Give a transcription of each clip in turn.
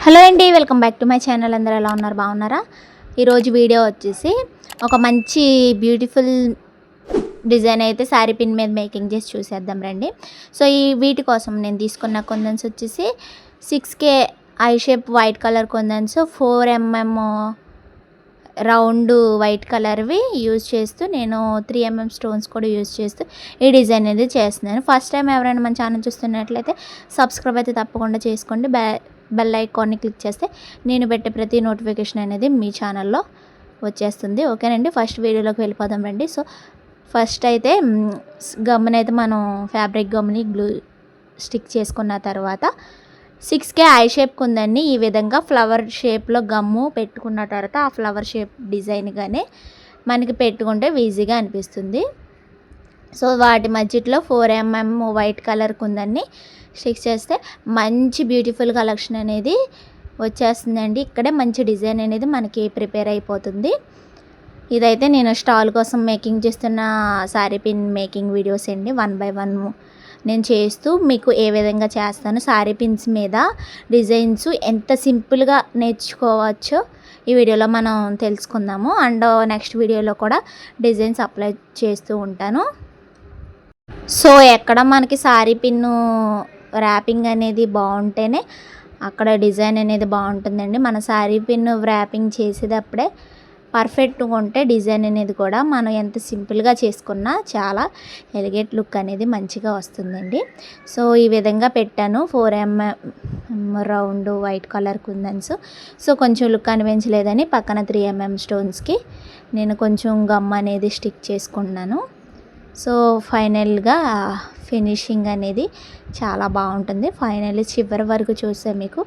Hello అండి, welcome back to my channel. అందరూ ఎలా ఉన్నారు? బాగున్నారా? ఈరోజు వీడియో వచ్చేసి ఒక మంచి బ్యూటిఫుల్ డిజైన్ అయితే శారీ పిన్ మీద మేకింగ్ చేసి చూసేద్దాం రండి. సో వీటి కోసం నేను తీసుకున్న కొందన్స్ వచ్చేసి 6K eye shape white colour kundans, 4mm round white కలర్వి యూజ్ చేస్తూ నేను 3mm స్టోన్స్ కూడా యూజ్ చేస్తూ ఈ డిజైన్ అనేది చేస్తున్నాను. ఫస్ట్ టైం ఎవరైనా మన ఛానల్ చూస్తున్నట్లయితే సబ్స్క్రైబ్ అయితే తప్పకుండా చేసుకోండి. బెల్ ఐకాన్ని క్లిక్ చేస్తే నేను పెట్టే ప్రతి నోటిఫికేషన్ అనేది మీ ఛానల్లో వచ్చేస్తుంది. ఓకేనండి, ఫస్ట్ వీడియోలోకి వెళ్ళిపోదాం రండి. సో ఫస్ట్ అయితే గమ్ముని అయితే మనం ఫ్యాబ్రిక్ గమ్ని గ్లూ స్టిక్ చేసుకున్న తర్వాత 6K ఐ షేప్ కుందండి. ఈ విధంగా ఫ్లవర్ షేప్లో గమ్ము పెట్టుకున్న తర్వాత ఆ ఫ్లవర్ షేప్ డిజైన్గానే మనకి పెట్టుకుంటే ఈజీగా అనిపిస్తుంది. సో వాటి మధ్యలో 4mm వైట్ కలర్ కుందని స్టిక్ చేస్తే మంచి బ్యూటిఫుల్ కలెక్షన్ అనేది వచ్చేస్తుందండి. ఇక్కడే మంచి డిజైన్ అనేది మనకి ప్రిపేర్ అయిపోతుంది. ఇదైతే నేను స్టాల్ కోసం మేకింగ్ చేస్తున్న శారీ పిన్ మేకింగ్ వీడియోస్ అండి. 1 by 1 నేను చేస్తూ మీకు ఏ విధంగా చేస్తాను, శారీ పిన్స్ మీద డిజైన్స్ ఎంత సింపుల్గా నేర్చుకోవచ్చో ఈ వీడియోలో మనం తెలుసుకుందాము. అండ్ నెక్స్ట్ వీడియోలో కూడా డిజైన్స్ అప్లై చేస్తూ ఉంటాను. సో ఎక్కడ మనకి శారీ పిన్ను ర్యాపింగ్ అనేది బాగుంటేనే అక్కడ డిజైన్ అనేది బాగుంటుందండి. మన శారీ పిన్ ర్యాపింగ్ చేసేటప్పుడే పర్ఫెక్ట్గా ఉంటే డిజైన్ అనేది కూడా మనం ఎంత సింపుల్గా చేసుకున్నా చాలా ఎలిగేట్ లుక్ అనేది మంచిగా వస్తుందండి. సో ఈ విధంగా పెట్టాను 4mm రౌండ్ వైట్ కలర్ కుందన్స్. సో కొంచెం లుక్ అనిపించలేదని పక్కన 3mm స్టోన్స్కి నేను కొంచెం గమ్ అనేది స్టిక్ చేసుకున్నాను. సో ఫైనల్గా ఫినిషింగ్ అనేది చాలా బాగుంటుంది. ఫైనల్లీ చివరి వరకు చూస్తే మీకు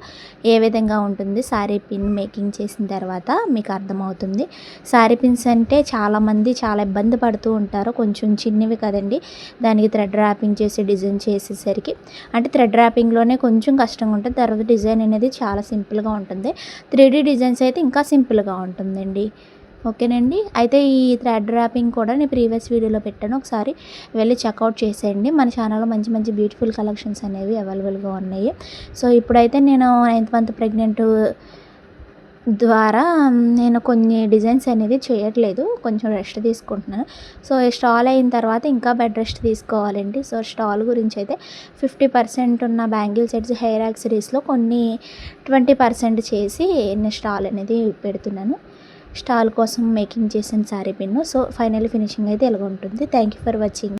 ఏ విధంగా ఉంటుంది శారీ పిన్ మేకింగ్ చేసిన తర్వాత మీకు అర్థమవుతుంది. శారీ పిన్స్ అంటే చాలామంది చాలా ఇబ్బంది పడుతూ ఉంటారు. కొంచెం చిన్నవి కదండి, దానికి థ్రెడ్ ర్యాపింగ్ చేసి డిజైన్ చేసేసరికి అంటే థ్రెడ్ ర్యాపింగ్లోనే కొంచెం కష్టంగా ఉంటుంది. తర్వాత డిజైన్ అనేది చాలా సింపుల్గా ఉంటుంది. 3D డిజైన్స్ అయితే ఇంకా సింపుల్గా ఉంటుందండి. ఓకేనండి, అయితే ఈ థ్రెడ్ ర్యాపింగ్ కూడా నేను ప్రీవియస్ వీడియోలో పెట్టాను, ఒకసారి వెళ్ళి చెక్అవుట్ చేసేయండి. మన ఛానల్లో మంచి మంచి బ్యూటిఫుల్ కలెక్షన్స్ అనేవి అవైలబుల్గా ఉన్నాయి. సో ఇప్పుడైతే నేను 9th month ప్రెగ్నెంట్ ద్వారా నేను కొన్ని డిజైన్స్ అనేది చేయట్లేదు, కొంచెం రెస్ట్ తీసుకుంటున్నాను. సో స్టాల్ అయిన తర్వాత ఇంకా బెడ్ రెస్ట్ తీసుకోవాలండి. సో స్టాల్ గురించి అయితే 50% ఉన్న బ్యాంగిల్ సెట్స్, హెయిర్ యాక్సరీస్లో కొన్ని 20% చేసి నేను స్టాల్ అనేది పెడుతున్నాను. స్టాల్ కోసం మేకింగ్ చేసిన sari pin. So final finishing అయితే ఇలాగ ఉంటుంది. Thank you for watching.